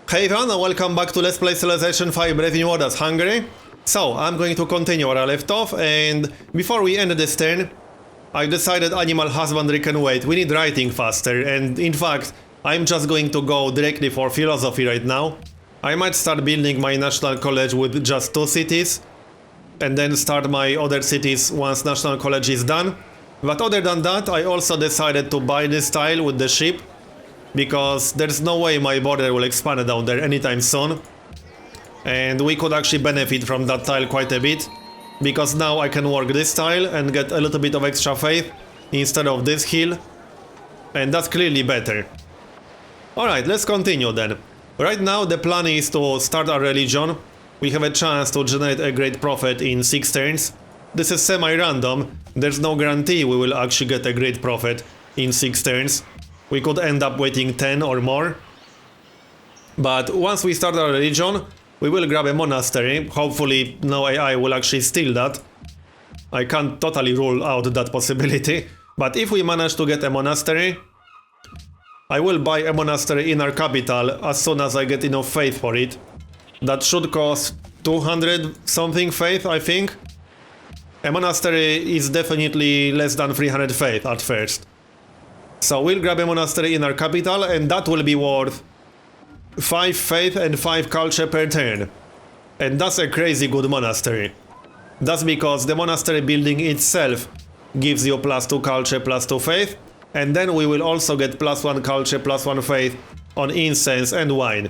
Hey everyone, and welcome back to Let's Play Civilization 5 Brave New World Hungary. So, I'm going to continue where I left off, and before we end this turn, I decided animal husbandry can wait. We need writing faster, and in fact, I'm just going to go directly for philosophy right now. I might start building my national college with just 2 cities, and then start my other cities once national college is done. But other than that, I also decided to buy this tile with the ship, because there's no way my border will expand down there anytime soon. And we could actually benefit from that tile quite a bit, because now I can work this tile and get a little bit of extra faith instead of this hill, and that's clearly better. Alright, let's continue then. Right now the plan is to start a religion. We have a chance to generate a great prophet in 6 turns. This is semi-random, there's no guarantee we will actually get a great prophet in 6 turns. We could end up waiting 10 or more. But once we start our religion, we will grab a monastery. Hopefully no AI will actually steal that. I can't totally rule out that possibility. But if we manage to get a monastery, I will buy a monastery in our capital as soon as I get enough faith for it. That should cost 200 something faith, I think. A monastery is definitely less than 300 faith at first. So we'll grab a monastery in our capital, and that will be worth 5 faith and 5 culture per turn. And that's a crazy good monastery. That's because the monastery building itself gives you +2 culture, +2 faith, and then we will also get +1 culture, +1 faith on incense and wine.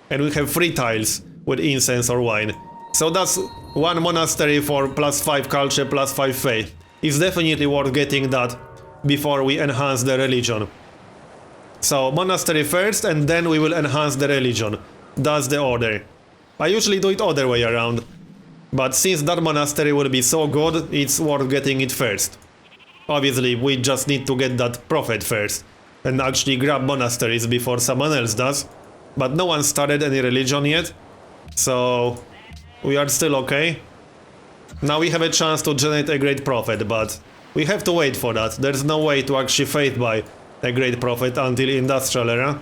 And we have 3 tiles with incense or wine. So that's 1 monastery for +5 culture, +5 faith. It's definitely worth getting that before we enhance the religion. So monastery first, and then we will enhance the religion. That's the order. I usually do it other way around, but since that monastery will be so good, it's worth getting it first. Obviously, we just need to get that prophet first, and actually grab monasteries before someone else does. But no one started any religion yet, so we are still okay. Now we have a chance to generate a great prophet, but we have to wait for that. There's no way to actually faith buy a great prophet until industrial era.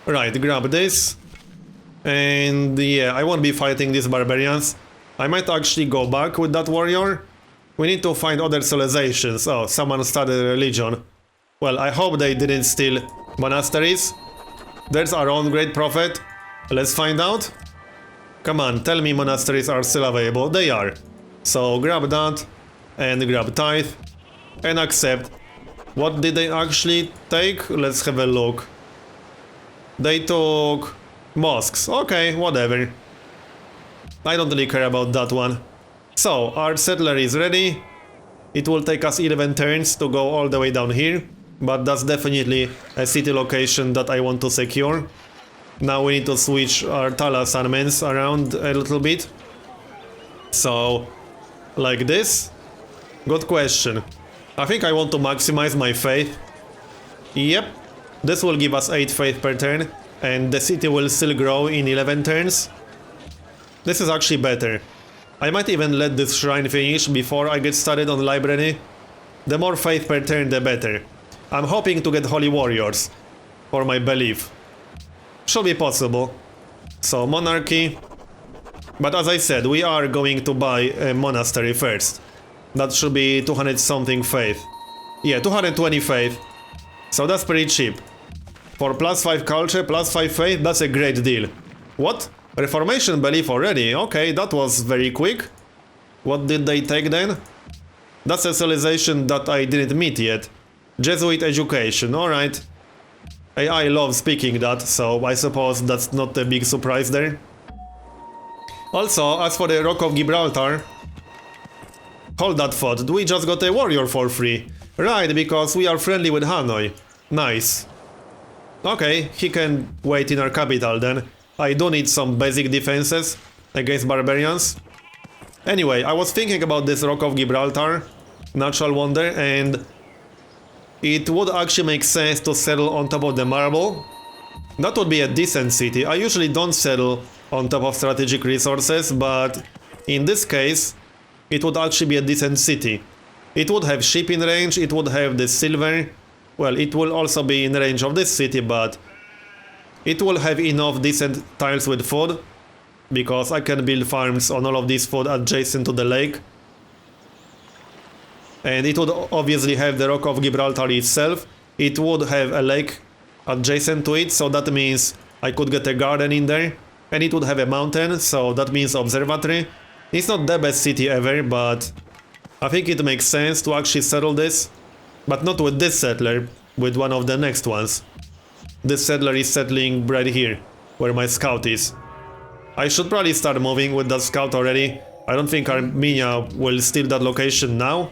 Right, grab this. And yeah, I won't be fighting these barbarians. I might actually go back with that warrior. We need to find other civilizations. Oh, someone started a religion. Well, I hope they didn't steal monasteries. There's our own great prophet. Let's find out. Come on, tell me monasteries are still available. They are. So grab that. And grab tithe. And accept. What did they actually take? Let's have a look. They took mosques. Okay, whatever. I don't really care about that one. So, our settler is ready. It will take us 11 turns to go all the way down here. But that's definitely a city location that I want to secure. Now we need to switch our Tala assignments around a little bit. So, like this. Good question. I think I want to maximize my faith. Yep. This will give us 8 faith per turn, and the city will still grow in 11 turns. This is actually better. I might even let this shrine finish before I get started on the library. The more faith per turn, the better. I'm hoping to get holy warriors for my belief. Should be possible. So, monarchy. But as I said, we are going to buy a monastery first. That should be 200 something faith. Yeah, 220 faith. So that's pretty cheap. For +5 culture, +5 faith, that's a great deal. What? Reformation belief already? Okay, that was very quick. What did they take then? That's a civilization that I didn't meet yet. Jesuit education, alright. AI loves speaking that, so I suppose that's not a big surprise there. Also, as for the Rock of Gibraltar... Hold that thought, we just got a warrior for free. Right, because we are friendly with Hanoi. Nice. Okay, he can wait in our capital then. I do need some basic defenses against barbarians. Anyway, I was thinking about this Rock of Gibraltar, natural wonder, and it would actually make sense to settle on top of the marble. That would be a decent city. I usually don't settle on top of strategic resources, but in this case, it would actually be a decent city. It would have ship in range, it would have the silver. Well, it will also be in range of this city, but It will have enough decent tiles with food, because I can build farms on all of this food adjacent to the lake. And it would obviously have the Rock of Gibraltar itself. It would have a lake adjacent to it, so that means I could get a garden in there. And it would have a mountain, so that means observatory. It's not the best city ever, but I think it makes sense to actually settle this. But not with this settler, with one of the next ones. This settler is settling right here, where my scout is. I should probably start moving with that scout already. I don't think Armenia will steal that location now.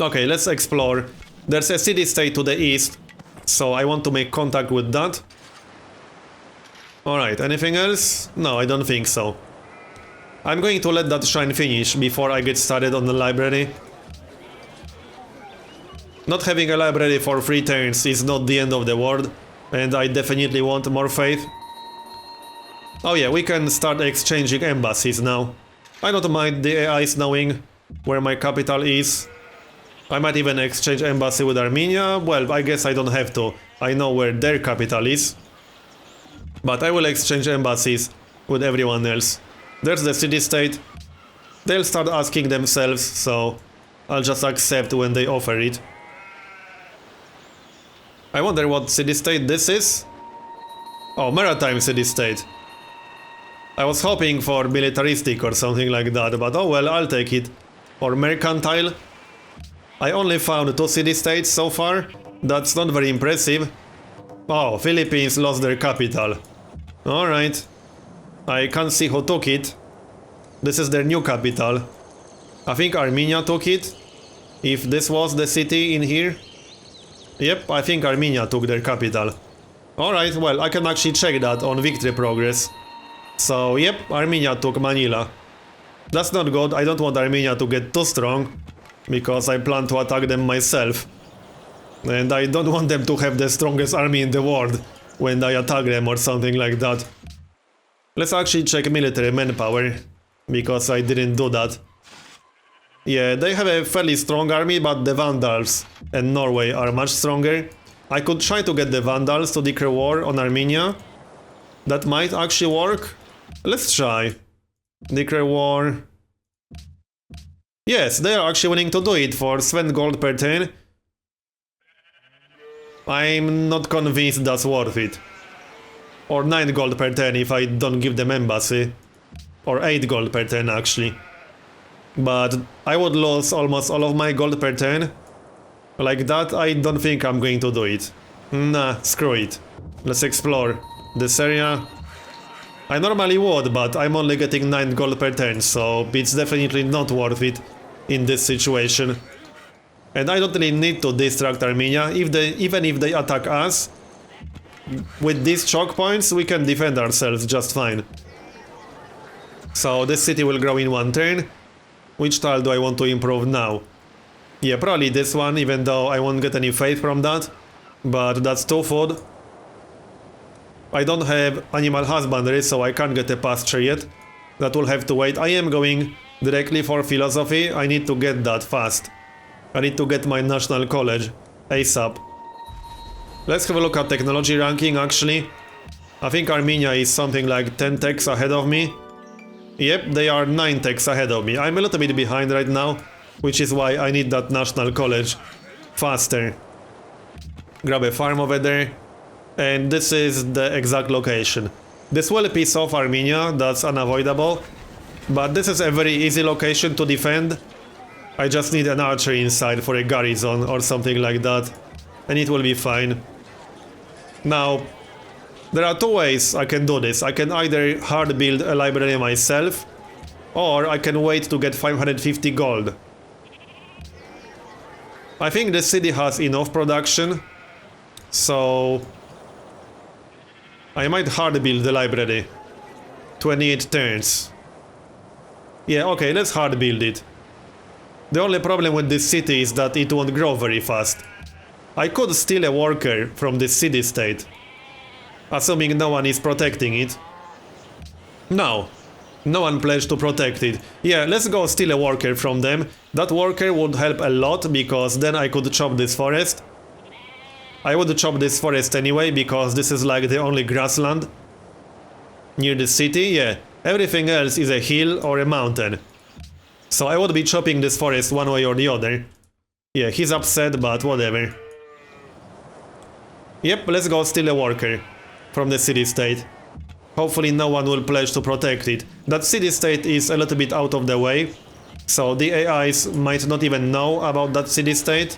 Okay, let's explore. There's a city-state to the east, so I want to make contact with that. Alright, anything else? No, I don't think so. I'm going to let that shrine finish before I get started on the library. Not having a library for 3 turns is not the end of the world, and I definitely want more faith. Oh yeah, we can start exchanging embassies now. I don't mind the AIs knowing where my capital is. I might even exchange embassy with Armenia. Well, I guess I don't have to. I know where their capital is. But I will exchange embassies with everyone else. There's the city-state. They'll start asking themselves, so I'll just accept when they offer it. I wonder what city-state this is? Oh, maritime city-state. I was hoping for militaristic or something like that, but oh well, I'll take it. Or mercantile. I only found 2 city-states so far. That's not very impressive. Oh, Philippines lost their capital. Alright. I can't see who took it. This is their new capital. I think Armenia took it. If this was the city in here. Yep, I think Armenia took their capital. Alright, well, I can actually check that on victory progress. So, yep, Armenia took Manila. That's not good. I don't want Armenia to get too strong, because I plan to attack them myself. And I don't want them to have the strongest army in the world when I attack them or something like that. Let's actually check military manpower, because I didn't do that. Yeah, they have a fairly strong army, but the Vandals and Norway are much stronger. I could try to get the Vandals to declare war on Armenia. That might actually work. Let's try. Declare war. Yes, they are actually willing to do it for 7 gold per turn. I'm not convinced that's worth it. Or 9 gold per turn if I don't give them embassy. Or 8 gold per turn actually. But I would lose almost all of my gold per turn. Like that, I don't think I'm going to do it. Nah, screw it. Let's explore this area. I normally would, but I'm only getting 9 gold per turn, so it's definitely not worth it in this situation. And I don't really need to distract Armenia. Even if they attack us, with these choke points we can defend ourselves just fine. So this city will grow in 1 turn. Which tile do I want to improve now? Yeah, probably this one, even though I won't get any faith from that. But that's 2 food. I don't have animal husbandry, so I can't get a pasture yet. That will have to wait. I am going directly for philosophy. I need to get that fast. I need to get my national college ASAP. Let's have a look at technology ranking actually. I think Armenia is something like 10 techs ahead of me. Yep, they are 9 techs ahead of me. I'm a little bit behind right now, which is why I need that national college faster. Grab a farm over there. And this is the exact location. This will piss off Armenia, that's unavoidable. But this is a very easy location to defend. I just need an archer inside for a garrison or something like that. And it will be fine. Now, there are 2 ways I can do this. I can either hard build a library myself, or I can wait to get 550 gold. I think the city has enough production, so I might hard build the library. 28 turns. Yeah, okay, let's hard build it. The only problem with this city is that it won't grow very fast. I could steal a worker from this city-state, assuming no one is protecting it. No. No one pledged to protect it. Yeah, let's go steal a worker from them. That worker would help a lot, because then I could chop this forest. I would chop this forest anyway, because this is like the only grassland near the city. Yeah, everything else is a hill or a mountain. So I would be chopping this forest one way or the other. Yeah, he's upset, but whatever. Yep, let's go steal a worker from the city-state. Hopefully no one will pledge to protect it. That city-state is a little bit out of the way, so the AIs might not even know about that city-state.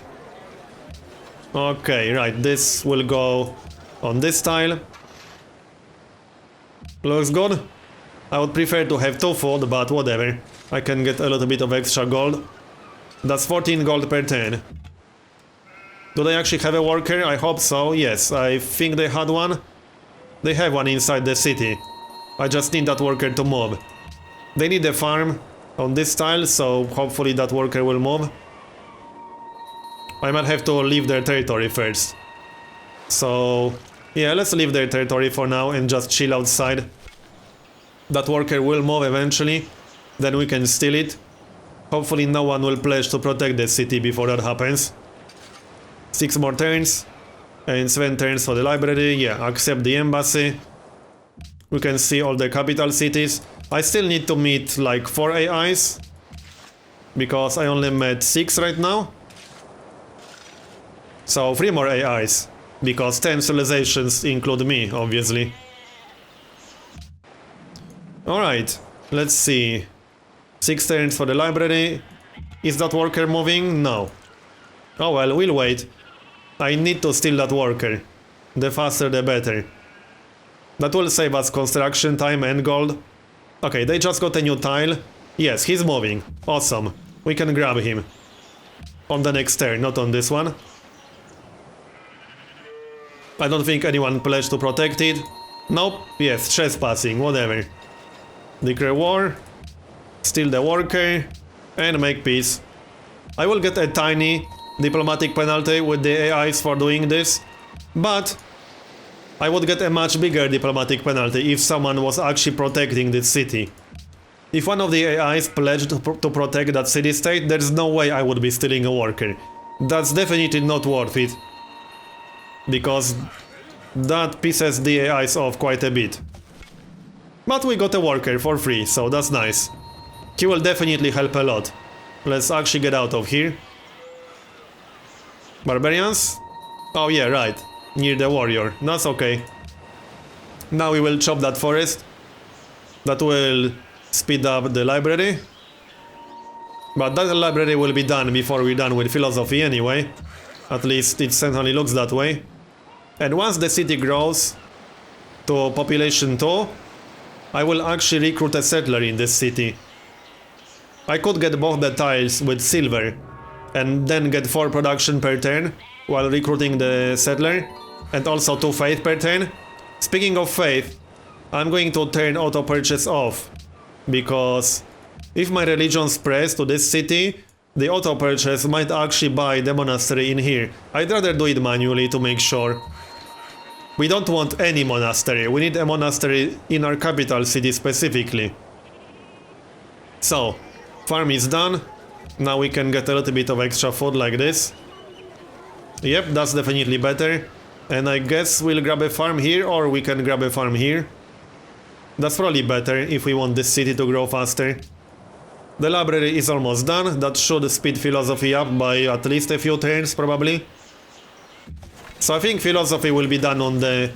Okay, right, this will go on this tile. Looks good. I would prefer to have 2 food, but whatever. I can get a little bit of extra gold. That's 14 gold per turn. Do they actually have a worker? I hope so, yes, I think they had one. They have one inside the city. I just need that worker to move. They need a farm on this tile, so hopefully that worker will move. I might have to leave their territory first. So, yeah, let's leave their territory for now and just chill outside. That worker will move eventually, then we can steal it. Hopefully no one will pledge to protect the city before that happens. 6 more turns. And 7 turns for the library. Yeah, accept the embassy. We can see all the capital cities. I still need to meet like 4 AIs, because I only met 6 right now. So 3 more AIs, because 10 civilizations include me, obviously. Alright, let's see. 6 turns for the library. Is that worker moving? No. Oh well, we'll wait. I need to steal that worker. The faster the better. That will save us construction time and gold. Okay, they just got a new tile. Yes, he's moving. Awesome. We can grab him. On the next turn, not on this one. I don't think anyone pledged to protect it. Nope. Yes, trespassing, whatever. Declare war. Steal the worker. And make peace. I will get a tiny diplomatic penalty with the AIs for doing this, but I would get a much bigger diplomatic penalty if someone was actually protecting this city. If one of the AIs pledged to protect that city-state, there's no way I would be stealing a worker. That's definitely not worth it, because that pisses the AIs off quite a bit. But we got a worker for free, so that's nice. He will definitely help a lot. Let's actually get out of here. Barbarians? Oh yeah, right. Near the warrior. That's okay. Now we will chop that forest. That will speed up the library. But that library will be done before we're done with philosophy anyway. At least it certainly looks that way. And once the city grows to population 2, I will actually recruit a settler in this city. I could get both the tiles with silver and then get 4 production per turn while recruiting the settler, and also 2 faith per turn. Speaking of faith, I'm going to turn auto purchase off, because if my religion spreads to this city, the auto purchase might actually buy the monastery in here. I'd rather do it manually to make sure. We don't want any monastery, we need a monastery in our capital city specifically. So, farm is done. Now we can get a little bit of extra food like this. Yep, that's definitely better. And I guess we'll grab a farm here, or we can grab a farm here. That's probably better if we want this city to grow faster. The library is almost done. That should speed philosophy up by at least a few turns, probably. So I think philosophy will be done on the...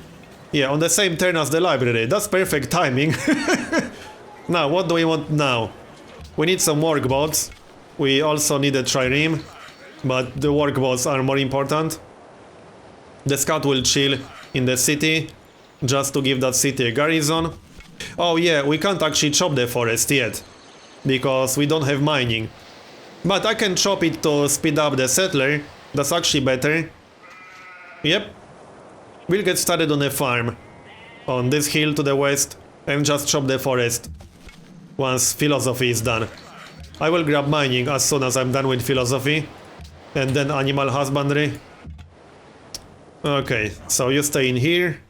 yeah, on the same turn as the library. That's perfect timing. Now, what do we want now? We need some workbots. We also need a trireme, but the workbots are more important. The scout will chill in the city, just to give that city a garrison. Oh yeah, we can't actually chop the forest yet, because we don't have mining. But I can chop it to speed up the settler. That's actually better. Yep. We'll get started on a farm on this hill to the west and just chop the forest once philosophy is done. I will grab mining as soon as I'm done with philosophy, and then animal husbandry. Okay, so you stay in here.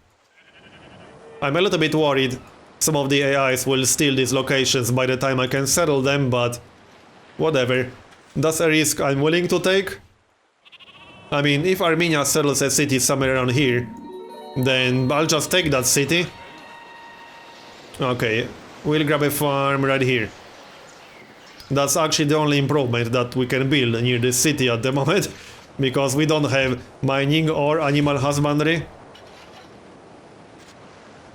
I'm a little bit worried some of the AIs will steal these locations by the time I can settle them, but whatever. That's a risk I'm willing to take. I mean, if Armenia settles a city somewhere around here, then I'll just take that city. Okay, we'll grab a farm right here. That's actually the only improvement that we can build near the city at the moment, because we don't have mining or animal husbandry.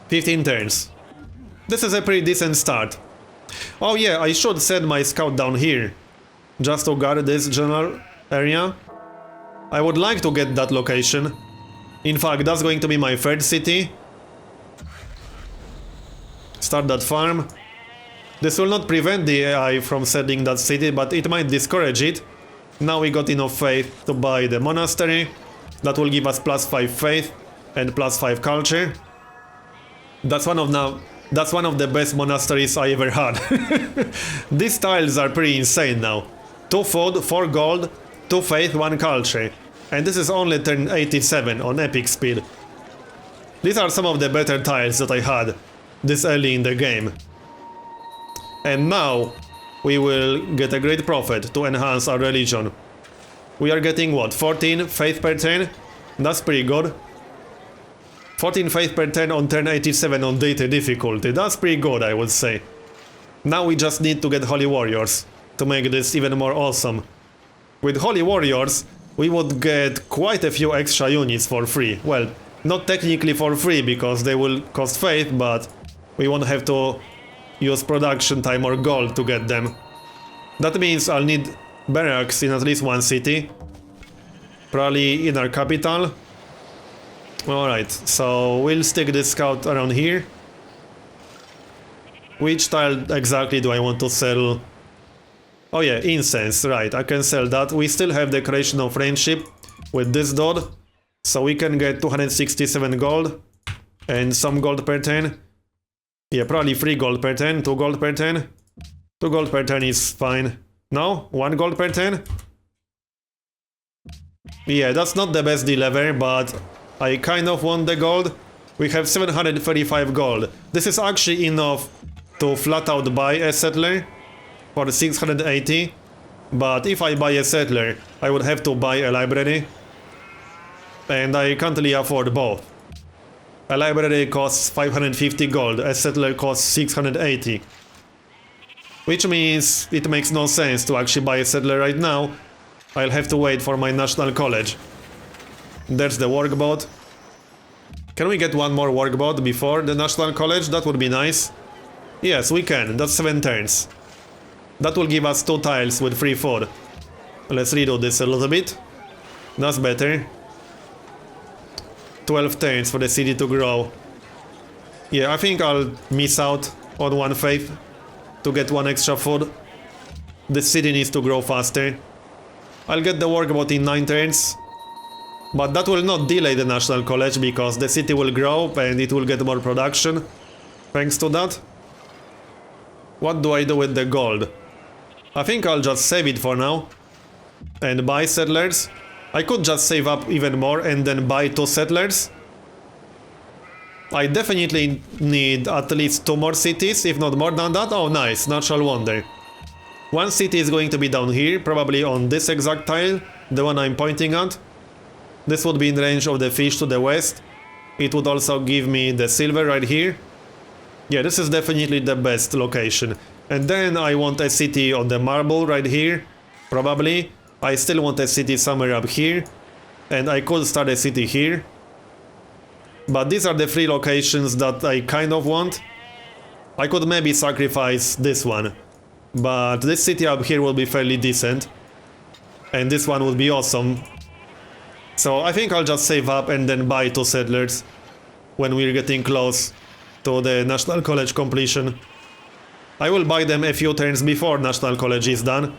15 turns. This is a pretty decent start. Oh yeah, I should send my scout down here, just to guard this general area. I would like to get that location. In fact, that's going to be my third city. Start that farm. This will not prevent the AI from setting that city, but it might discourage it. Now we got enough faith to buy the monastery. That will give us +5 faith and +5 culture. That's one of the best monasteries I ever had. These tiles are pretty insane now. 2 food, 4 gold, 2 faith, 1 culture. And this is only turn 87 on epic speed. These are some of the better tiles that I had this early in the game. And now we will get a great profit to enhance our religion. We are getting what, 14 faith per turn? That's pretty good. 14 faith per turn on turn 87 on Deity difficulty. That's pretty good, I would say. Now we just need to get Holy Warriors to make this even more awesome. With Holy Warriors, we would get quite a few extra units for free. Well, not technically for free because they will cost faith, but we won't have to use production time or gold to get them. That means I'll need barracks in at least one city. Probably in our capital. Alright, so we'll stick this scout around here. Which tile exactly do I want to sell? Oh yeah, incense, right, I can sell that. We still have Decoration of Friendship with this dot. So we can get 267 gold. And some gold per turn. Yeah, probably 3 gold per turn, 2 gold per turn. 2 gold per turn is fine. No? 1 gold per turn? Yeah, that's not the best deal ever, but I kind of want the gold. We have 735 gold. This is actually enough to flat out buy a settler for 680. But if I buy a settler, I would have to buy a library. And I can't really afford both. A library costs 550 gold, a settler costs 680. Which means it makes no sense to actually buy a settler right now. I'll have to wait for my national college. There's the workboat. Can we get one more workboat before the national college? That would be nice. Yes, we can. That's 7 turns. That will give us 2 tiles with free food. Let's redo this a little bit. That's better. 12 turns for the city to grow. Yeah, I think I'll miss out on 1 faith to get 1 extra food. The city needs to grow faster. I'll get the workboat in 9 turns. But that will not delay the national college because the city will grow and it will get more production. Thanks to that. What do I do with the gold? I think I'll just save it for now. And buy settlers. I could just save up even more and then buy 2 settlers. I definitely need at least 2 more cities, if not more than that. Oh nice, natural wonder. 1 city is going to be down here, probably on this exact tile, the one I'm pointing at. This would be in range of the fish to the west. It would also give me the silver right here. Yeah, this is definitely the best location. And then I want a city on the marble right here, probably. I still want a city somewhere up here. And I could start a city here. But these are the 3 locations that I kind of want. I could maybe sacrifice this one. But this city up here will be fairly decent. And this one would be awesome. So I think I'll just save up and then buy 2 settlers when we're getting close to the National College completion. I will buy them a few turns before National College is done,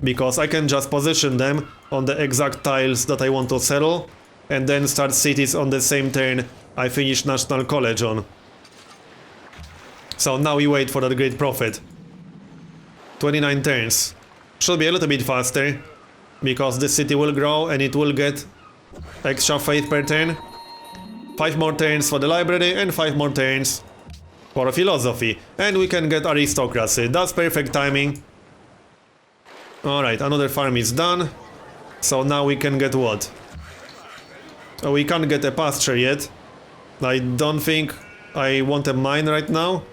because I can just position them on the exact tiles that I want to settle, and then start cities on the same turn I finish National College on. So now we wait for that great profit. 29 turns. Should be a little bit faster, because the city will grow and it will get extra faith per turn. 5 more turns for the library and 5 more turns for philosophy. And we can get aristocracy. That's perfect timing. Alright, another farm is done. So now we can get what? We can't get a pasture yet. I don't think I want a mine right now.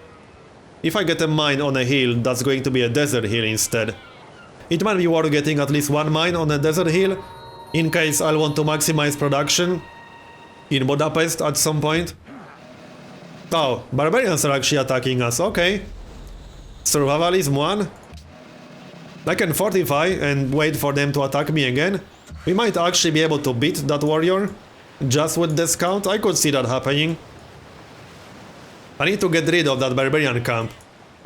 If I get a mine on a hill, that's going to be a desert hill instead. It might be worth getting at least one mine on a desert hill, in case I'll want to maximize production in Budapest at some point. Oh, barbarians are actually attacking us, okay. Survivalism 1. I can fortify and wait for them to attack me again. We might actually be able to beat that warrior just with the scout. I could see that happening. I need to get rid of that barbarian camp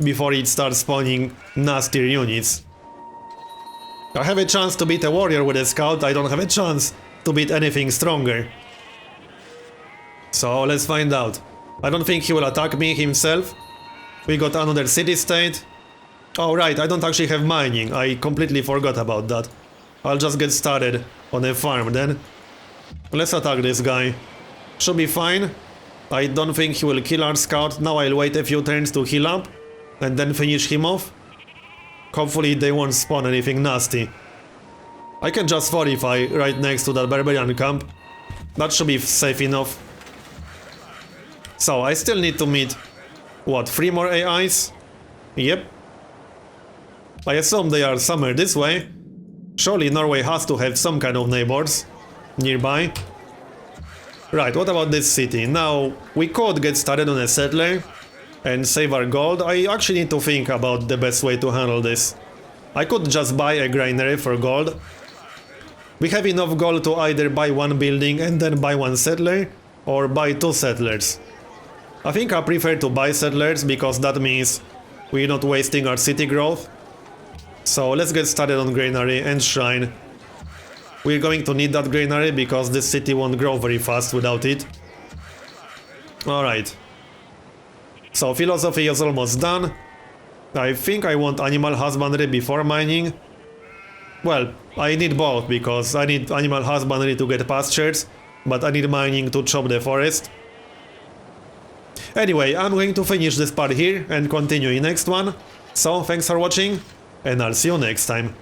before it starts spawning nastier units. I have a chance to beat a warrior with a scout, I don't have a chance to beat anything stronger. So let's find out. I don't think he will attack me himself. We got another city-state. Oh right, I don't actually have mining, I completely forgot about that. I'll just get started on a farm then. Let's attack this guy. Should be fine. I don't think he will kill our scout. Now I'll wait a few turns to heal up and then finish him off. Hopefully they won't spawn anything nasty. I can just fortify right next to that barbarian camp. That should be safe enough. So I still need to meet, what, 3 more AIs? Yep. I assume they are somewhere this way. Surely Norway has to have some kind of neighbors nearby. Right, what about this city? Now, we could get started on a settler and save our gold. I actually need to think about the best way to handle this. I could just buy a granary for gold. We have enough gold to either buy one building and then buy one settler, or buy 2 settlers. I think I prefer to buy settlers because that means we're not wasting our city growth. So let's get started on granary and shrine. We're going to need that granary because this city won't grow very fast without it. Alright. So philosophy is almost done. I think I want animal husbandry before mining. Well, I need both because I need animal husbandry to get pastures, but I need mining to chop the forest. Anyway, I'm going to finish this part here and continue in next one. So thanks for watching, and I'll see you next time.